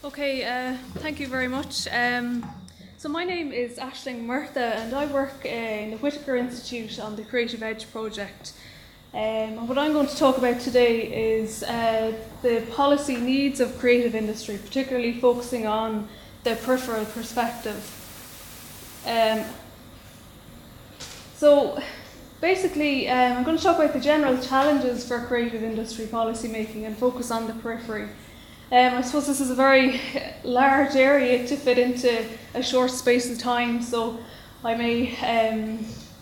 Okay, thank you very much. So my name is Murtagh and I work in the Whitaker Institute on the Creative Edge project. And what I'm going to talk about today is the policy needs of creative industry, particularly focusing on the peripheral perspective. So basically, I'm going to talk about the general challenges for creative industry policy making and focus on the periphery. I suppose this is a very large area to fit into a short space of time, so I may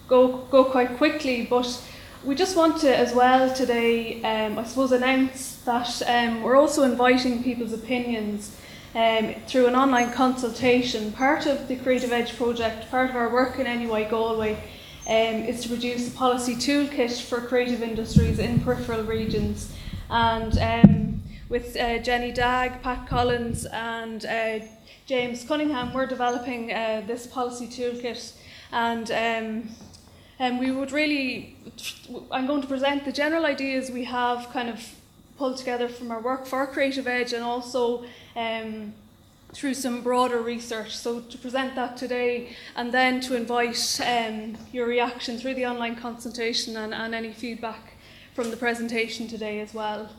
go quite quickly, but we just want to as well today, I suppose, announce that we're also inviting people's opinions through an online consultation. Part of the Creative Edge project, part of our work in NUI Galway, is to produce a policy toolkit for creative industries in peripheral regions. And with Jenny Dagg, Pat Collins and James Cunningham, we're developing this policy toolkit, and we would really, I'm going to present the general ideas we have kind of pulled together from our work for Creative Edge and also through some broader research. So to present that today and then to invite your reaction through the online consultation and any feedback from the presentation today as well.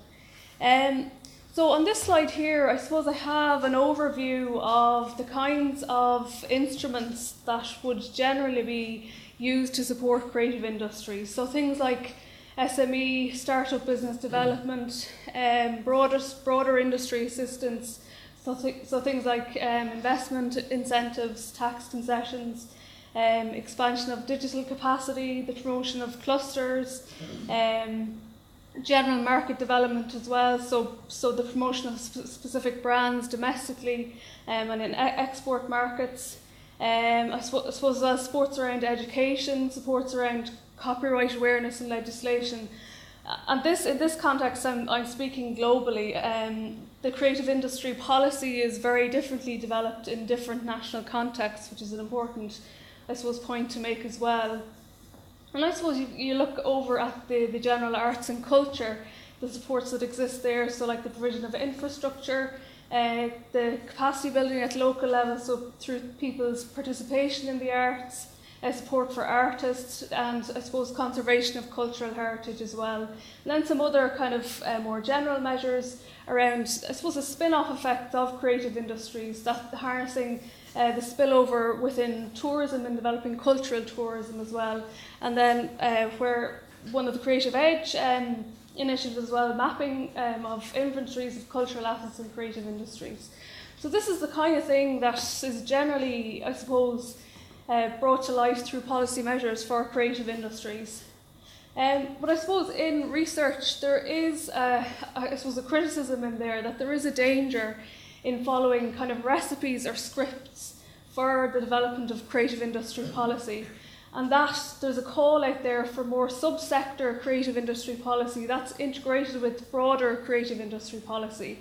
So on this slide here, I suppose I have an overview of the kinds of instruments that would generally be used to support creative industries. So things like SME, startup business development, broader industry assistance, so things like investment incentives, tax concessions, expansion of digital capacity, the promotion of clusters, general market development as well, so the promotion of specific brands domestically and in export markets. I suppose as well, supports around education, supports around copyright awareness and legislation. And in this context, I'm speaking globally. The creative industry policy is very differently developed in different national contexts, which is an important, I suppose, point to make as well. And I suppose you look over at the general arts and culture, the supports that exist there, so like the provision of infrastructure, the capacity building at local level, so through people's participation in the arts, support for artists, and I suppose conservation of cultural heritage as well. And then some other kind of more general measures around, I suppose, a spin-off effect of creative industries, that harnessing the spillover within tourism and developing cultural tourism as well. And then where one of the Creative Edge initiatives as well, mapping of inventories of cultural assets in creative industries. So this is the kind of thing that is generally, I suppose, brought to life through policy measures for creative industries. But I suppose in research there is, I suppose, a criticism in there that there is a danger in following kind of recipes or scripts for the development of creative industry policy. And that there's a call out there for more subsector creative industry policy that's integrated with broader creative industry policy,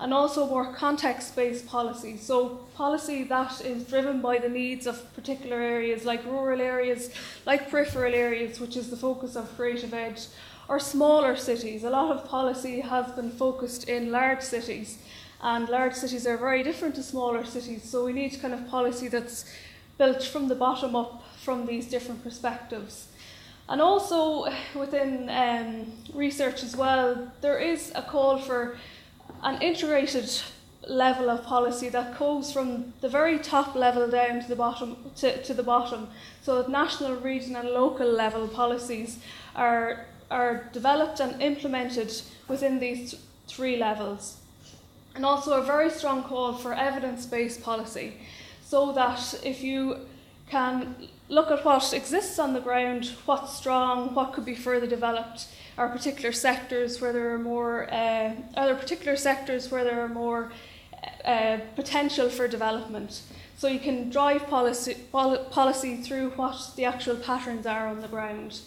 and also more context-based policy. So policy that is driven by the needs of particular areas, like rural areas, like peripheral areas, which is the focus of Creative Edge, or smaller cities. A lot of policy has been focused in large cities, and large cities are very different to smaller cities. So we need kind of policy that's built from the bottom up from these different perspectives. And also within research as well, there is a call for an integrated level of policy that goes from the very top level down to the bottom. To the bottom. So that national, regional and local level policies are developed and implemented within these three levels. And also a very strong call for evidence-based policy, so that if you can look at what exists on the ground, what's strong, what could be further developed, are particular sectors where there are more, potential for development. So you can drive policy through what the actual patterns are on the ground.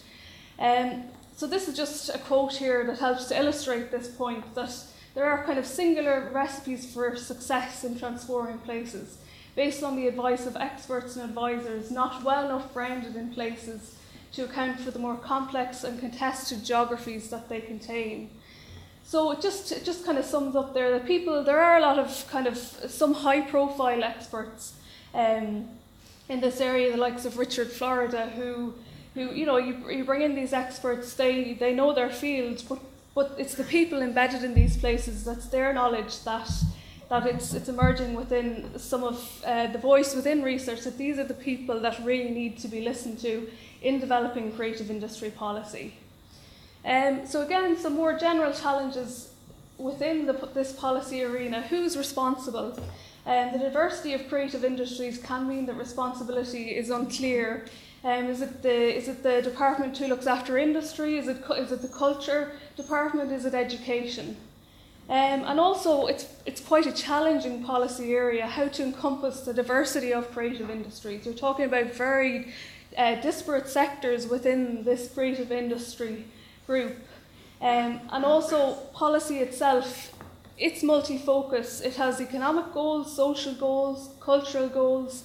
So this is just a quote here that helps to illustrate this point, that there are kind of singular recipes for success in transforming places, based on the advice of experts and advisors, not well enough grounded in places to account for the more complex and contested geographies that they contain. So it just kind of sums up there that there are a lot of kind of some high profile experts in this area, the likes of Richard Florida, who you bring in these experts, they know their field, but it's the people embedded in these places, that's their knowledge that it's emerging within some of the voice within research, that these are the people that really need to be listened to in developing creative industry policy. So again, some more general challenges within this policy arena. Who's responsible? The diversity of creative industries can mean that responsibility is unclear. Is it the department who looks after industry? Is it the culture department? Is it education? And also, it's quite a challenging policy area, how to encompass the diversity of creative industries. We're talking about very disparate sectors within this creative industry group. And also, policy itself, it's multi-focus. It has economic goals, social goals, cultural goals,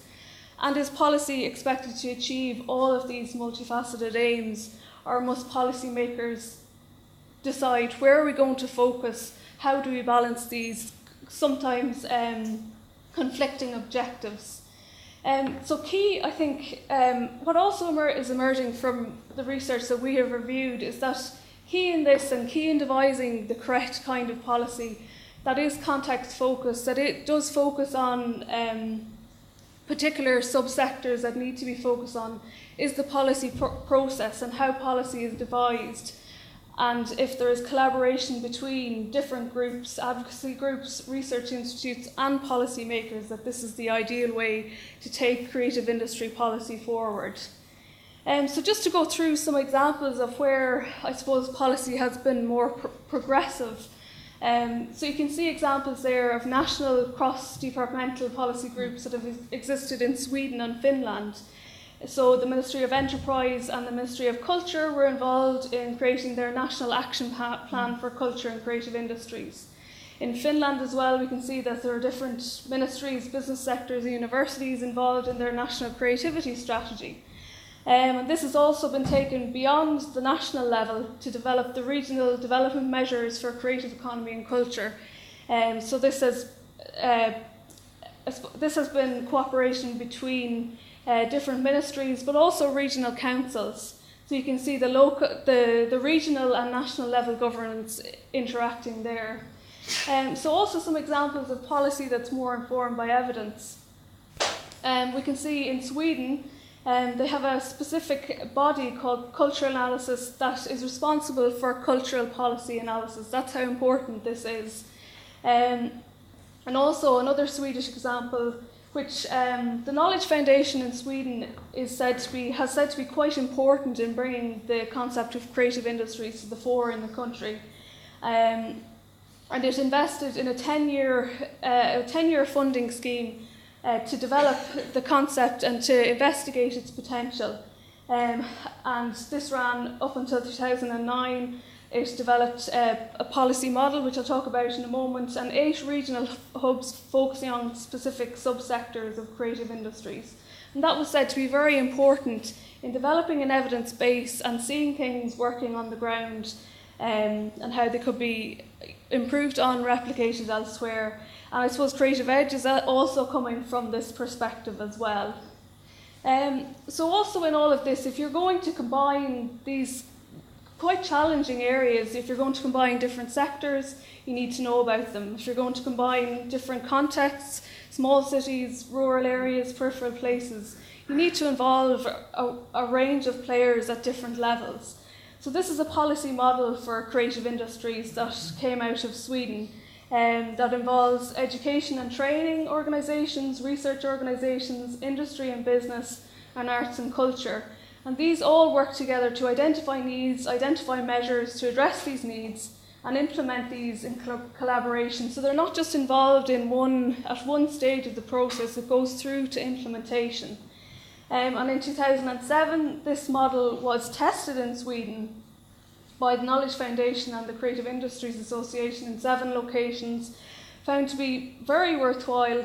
and is policy expected to achieve all of these multifaceted aims, or must policymakers decide where are we going to focus? How do we balance these sometimes conflicting objectives? So key, I think, what also is emerging from the research that we have reviewed is that key in this and key in devising the correct kind of policy that is context focused, that it does focus on particular subsectors that need to be focused on, is the policy process and how policy is devised. And if there is collaboration between different groups, advocacy groups, research institutes and policymakers, that this is the ideal way to take creative industry policy forward. So just to go through some examples of where I suppose policy has been more progressive. So you can see examples there of national cross-departmental policy groups that have existed in Sweden and Finland. So the Ministry of Enterprise and the Ministry of Culture were involved in creating their national action plan for culture and creative industries. In Finland as well, we can see that there are different ministries, business sectors and universities involved in their national creativity strategy. And this has also been taken beyond the national level to develop the regional development measures for creative economy and culture. So this has been cooperation between different ministries, but also regional councils. So you can see the regional and national level governance interacting there. So also some examples of policy that's more informed by evidence. We can see in Sweden, they have a specific body called Cultural Analysis that is responsible for cultural policy analysis. That's how important this is. And also another Swedish example, which the Knowledge Foundation in Sweden has said to be quite important in bringing the concept of creative industries to the fore in the country. And it invested in a 10-year funding scheme to develop the concept and to investigate its potential. And this ran up until 2009. It developed a policy model, which I'll talk about in a moment, and 8 regional hubs focusing on specific subsectors of creative industries. And that was said to be very important in developing an evidence base and seeing things working on the ground, and how they could be improved on, replicated elsewhere. And I suppose Creative Edge is also coming from this perspective as well. So also in all of this, if you're going to combine these quite challenging areas, if you're going to combine different sectors, you need to know about them. If you're going to combine different contexts, small cities, rural areas, peripheral places, you need to involve a range of players at different levels. So this is a policy model for creative industries that came out of Sweden, that involves education and training organisations, research organisations, industry and business, and arts and culture. And these all work together to identify needs, identify measures to address these needs, and implement these in collaboration. So they're not just involved at one stage of the process, it goes through to implementation. And in 2007, this model was tested in Sweden by the Knowledge Foundation and the Creative Industries Association in 7 locations, found to be very worthwhile.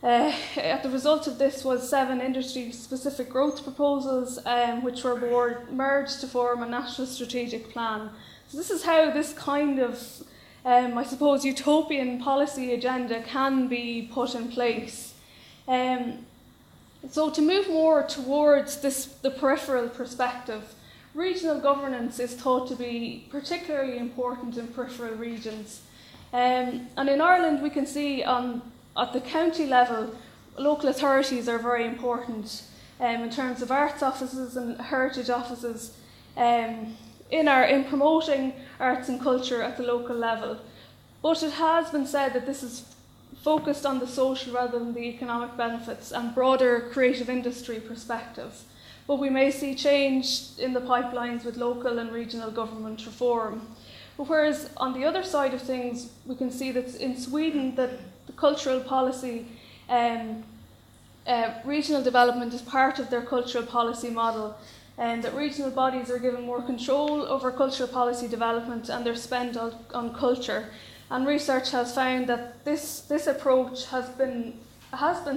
The result of this was 7 industry-specific growth proposals, which were merged to form a national strategic plan. So this is how this kind of I suppose, utopian policy agenda can be put in place. So to move more towards the peripheral perspective, regional governance is thought to be particularly important in peripheral regions. And in Ireland, we can see at the county level, local authorities are very important in terms of arts offices and heritage offices in promoting arts and culture at the local level. But it has been said that this is focused on the social rather than the economic benefits and broader creative industry perspective. But we may see change in the pipelines with local and regional government reform. But whereas on the other side of things, we can see that in Sweden that the cultural policy, regional development is part of their cultural policy model, and that regional bodies are given more control over cultural policy development and their spend on culture. And research has found that this approach has been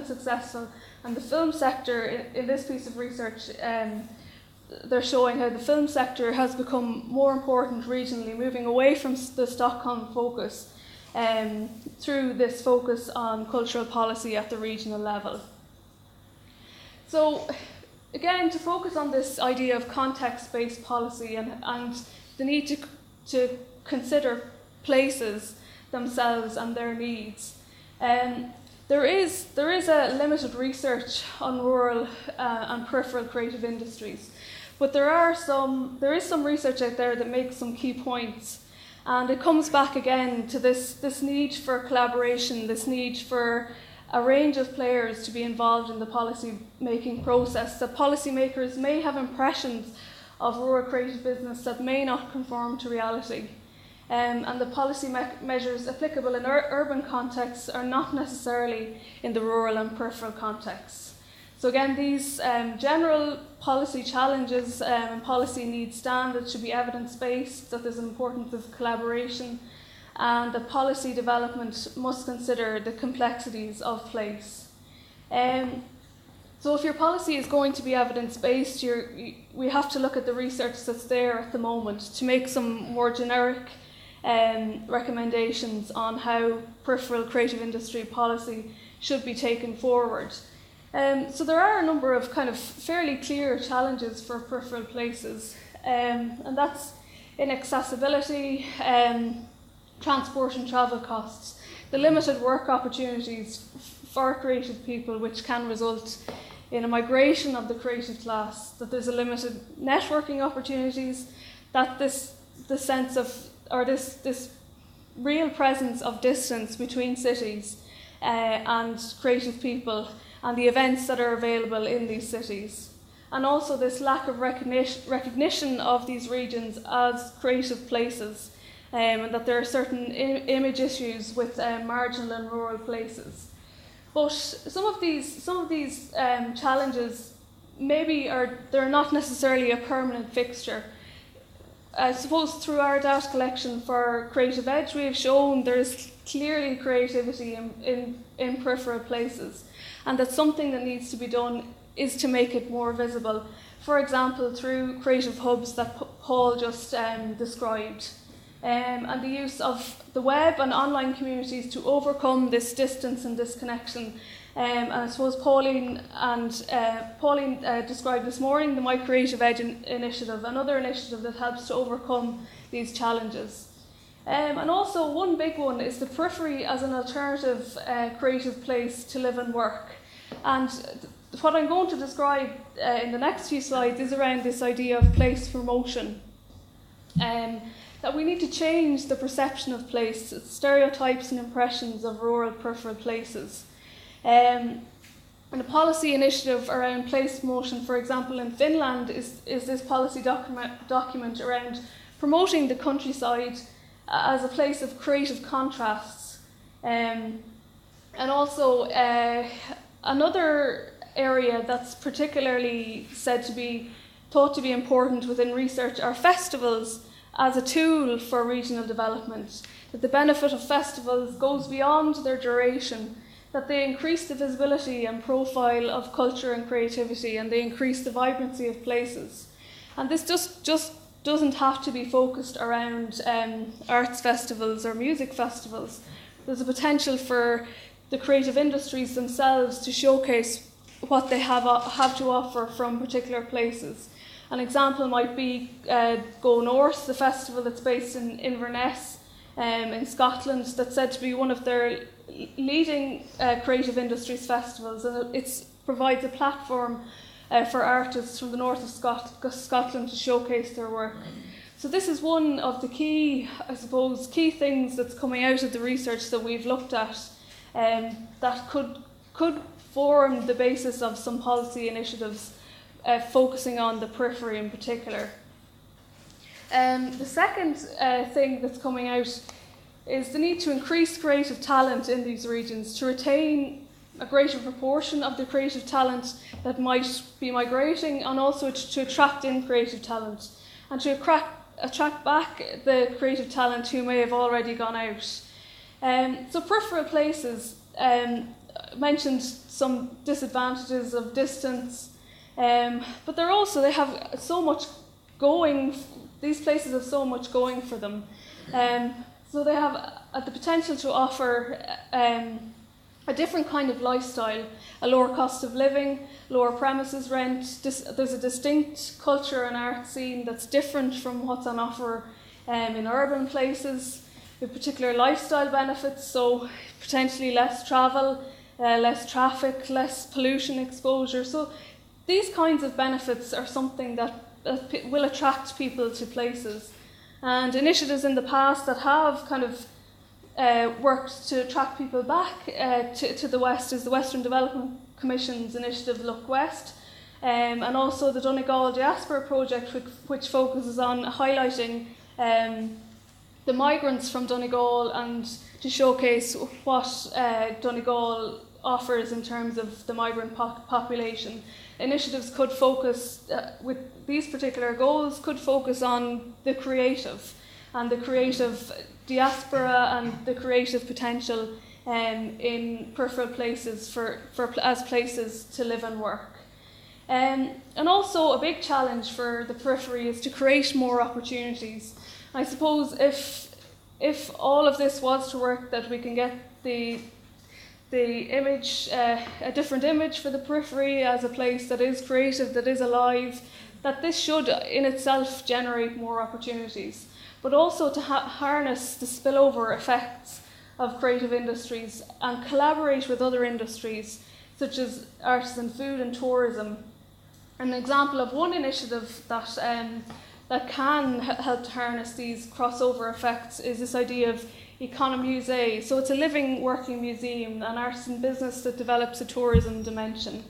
successful, and the film sector, in this piece of research, they're showing how the film sector has become more important regionally, moving away from the Stockholm focus through this focus on cultural policy at the regional level. So again, to focus on this idea of context-based policy and the need to consider places themselves and their needs. There is a limited research on rural and peripheral creative industries, but there is some research out there that makes some key points, and it comes back again to this need for collaboration, this need for a range of players to be involved in the policy making process. That policymakers may have impressions of rural creative business that may not conform to reality. And the policy measures applicable in urban contexts are not necessarily in the rural and peripheral contexts. So again, these general policy challenges and policy needs stand that should be evidence-based, that there's an importance of collaboration, and that policy development must consider the complexities of place. So if your policy is going to be evidence-based, we have to look at the research that's there at the moment to make some more generic recommendations on how peripheral creative industry policy should be taken forward. So there are a number of kind of fairly clear challenges for peripheral places, and that's inaccessibility, transport and travel costs, the limited work opportunities for creative people, which can result in a migration of the creative class, that there's a limited networking opportunities, that this real presence of distance between cities and creative people and the events that are available in these cities. And also this lack of recognition of these regions as creative places, and that there are certain image issues with marginal and rural places. But some of these challenges they're not necessarily a permanent fixture. I suppose through our data collection for Creative Edge, we have shown there is clearly creativity in peripheral places, and that something that needs to be done is to make it more visible. For example, through creative hubs that Paul just described, and the use of the web and online communities to overcome this distance and disconnection. And I suppose Pauline described this morning the My Creative Edge initiative, another initiative that helps to overcome these challenges. And also one big one is the periphery as an alternative creative place to live and work. And what I'm going to describe in the next few slides is around this idea of place promotion. That we need to change the perception of place, stereotypes and impressions of rural peripheral places. And a policy initiative around place promotion, for example, in Finland, is this policy document around promoting the countryside as a place of creative contrasts. And also another area that's particularly thought to be important within research are festivals as a tool for regional development. That the benefit of festivals goes beyond their duration, that they increase the visibility and profile of culture and creativity, and they increase the vibrancy of places. And this just doesn't have to be focused around arts festivals or music festivals. There's a potential for the creative industries themselves to showcase what they have to offer from particular places. An example might be Go North, the festival that's based in Inverness in Scotland, that's said to be one of their leading creative industries festivals, and it provides a platform for artists from the north of Scotland to showcase their work. So this is one of the key things that's coming out of the research that we've looked at that could form the basis of some policy initiatives focusing on the periphery in particular. The second thing that's coming out is the need to increase creative talent in these regions, to retain a greater proportion of the creative talent that might be migrating, and also to attract in creative talent, and to attract back the creative talent who may have already gone out. So peripheral places, mentioned some disadvantages of distance, but they have so much going. These places have so much going for them. So they have the potential to offer a different kind of lifestyle, a lower cost of living, lower premises rent. There's a distinct culture and art scene that's different from what's on offer in urban places, with particular lifestyle benefits, so potentially less travel, less traffic, less pollution exposure. So these kinds of benefits are something that will attract people to places. And initiatives in the past that have kind of worked to attract people back to the West is the Western Development Commission's initiative Look West, and also the Donegal Diaspora Project, which focuses on highlighting the migrants from Donegal and to showcase what Donegal offers in terms of the migrant population. Initiatives could focus, with these particular goals, could focus on the creative and the creative diaspora and the creative potential in peripheral places as places to live and work. And also a big challenge for the periphery is to create more opportunities. I suppose if all of this was to work, that we can get the image, a different image for the periphery as a place that is creative, that is alive, that this should in itself generate more opportunities, but also to harness the spillover effects of creative industries and collaborate with other industries such as artisan food and tourism. An example of one initiative that can help to harness these crossover effects is this idea of Economies. So it's a living, working museum, an artisan business that develops a tourism dimension.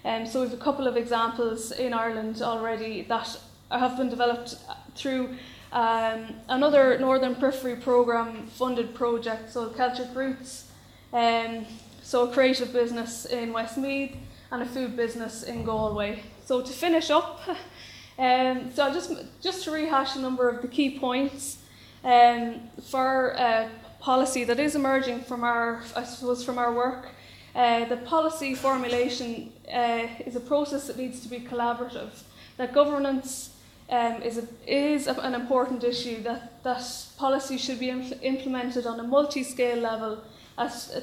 So we have a couple of examples in Ireland already that have been developed through another Northern Periphery Programme funded project, so Celtic Roots, so a creative business in Westmeath and a food business in Galway. So to finish up, so just to rehash a number of the key points for policy that is emerging from our work. The policy formulation is a process that needs to be collaborative. That governance is an important issue. That policy should be implemented on a multi-scale level,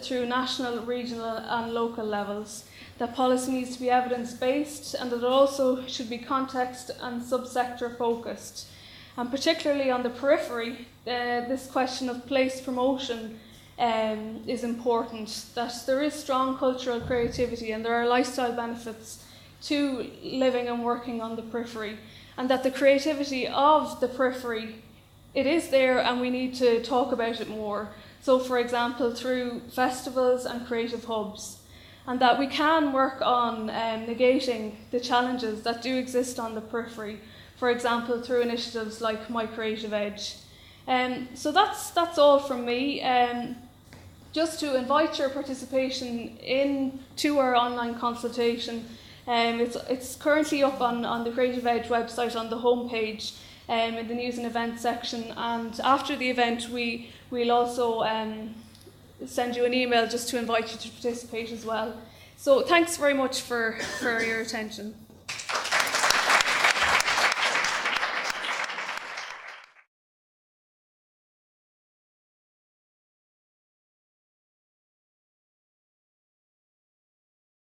through national, regional, and local levels. That policy needs to be evidence-based, and that it also should be context and subsector focused. And particularly on the periphery, this question of place promotion is important, that there is strong cultural creativity and there are lifestyle benefits to living and working on the periphery, and that the creativity of the periphery, it is there and we need to talk about it more. So for example, through festivals and creative hubs, and that we can work on negating the challenges that do exist on the periphery, for example, through initiatives like My Creative Edge. So that's all from me. Just to invite your participation into our online consultation. It's currently up on the Creative Edge website on the homepage in the news and events section, and after the event we'll also send you an email just to invite you to participate as well. So thanks very much for your attention.